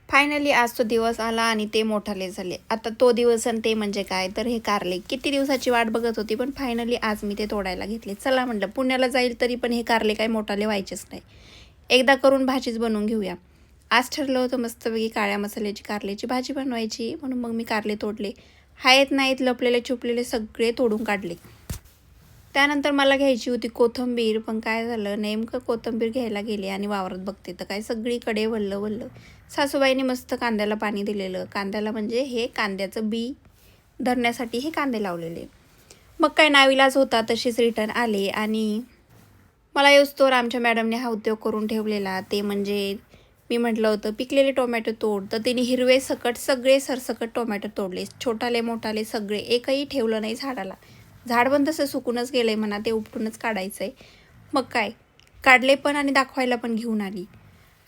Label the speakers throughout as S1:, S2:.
S1: Finally आज तो दिवस आला आणि ते मोठाले झाले. आता तो दिवस आणि ते म्हणजे काय, तर हे कारले किती दिवसाची वाट बघत होती, पण फायनली आज मी ते तोडायला घेतले. चला म्हटलं पुण्याला जाईल तरी पण हे कारले काय मोठाले व्हायचेच नाही, एकदा करून भाजीच बनवून घेऊया. आज ठरलं होतं मस्तपैकी काळ्या मसाल्याची कारल्याची भाजी बनवायची, म्हणून मग मी कारले तोडले. आहेत नाहीत लपलेले छुपलेले सगळे तोडून काढले. त्यानंतर मला घ्यायची होती कोथिंबीर, पण काय झालं नेमकं कोथिंबीर घ्यायला गेले आणि वावरात बघते तर काय सगळीकडे वल्लं वल्लं. सासूबाईंनी मस्त कांद्याला पाणी दिलेलं, कांद्याला म्हणजे हे कांद्याचं बी धरण्यासाठी हे कांदे लावलेले. मग काय नाविलाज होता, तशीच रिटर्न आले आणि मला येऊस्तोवर आमच्या मॅडमने हा उद्योग करून ठेवलेला. ते म्हणजे मी म्हटलं होतं पिकलेले टोमॅटो तोड, तर तिने हिरवे सकट सगळे सरसकट टोमॅटो तोडले, छोटाले मोठाले सगळे, एकही ठेवलं नाही झाडाला. झाड पण तसं सुकूनच गेलं आहे म्हणा, ते उपटूनच काढायचं आहे. मग काय काढले पण आणि दाखवायला पण घेऊन आली.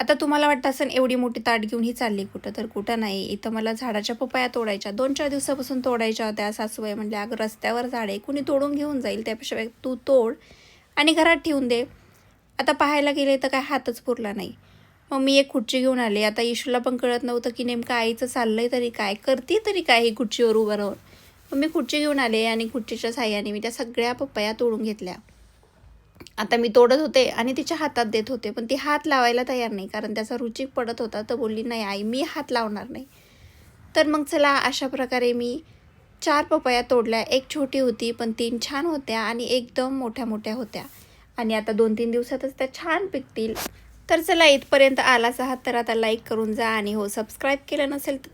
S1: आता तुम्हाला वाटतं असं एवढी मोठी ताट घेऊन ही चालली कुठं, तर कुठं नाही. इथं मला झाडाच्या पपया तोडायच्या 2-4 दिवसापासून तोडायच्या होत्या. सासूबाई म्हणल्या अगं रस्त्यावर झाड आहे, कुणी तोडून घेऊन जाईल, त्यापेक्षा तू तोड आणि घरात ठेवून दे. आता पाहायला गेले तर काय हातच पुरला नाही. मग मी एक खुर्ची घेऊन आले. आता इशूला पण कळत नव्हतं की नेमकं आईचं चाललंय तरी काय, करते तरी काय ही खुर्चीवर उभं राहून. मग मी खुर्ची घेऊन आले आणि खुर्चीच्या साह्याने मी त्या सगळ्या पपया तोडून घेतल्या. आता मी तोडत होते आणि तिच्या हातात देत होते, पण ती हात लावायला तयार नाही, कारण त्याचा रुचीक पडत होता. तर बोलली नाही आई मी हात लावणार नाही. तर मग चला अशा प्रकारे मी 4 पपया तोडल्या. एक छोटी होती पण 3 छान होत्या आणि एकदम मोठ्या मोठ्या होत्या आणि आता 2-3 दिवसातच त्या छान पिकतील. तर चला इथपर्यंत आलाच आहात तर आता लाईक करून जा आणि हो सबस्क्राईब केलं नसेल तर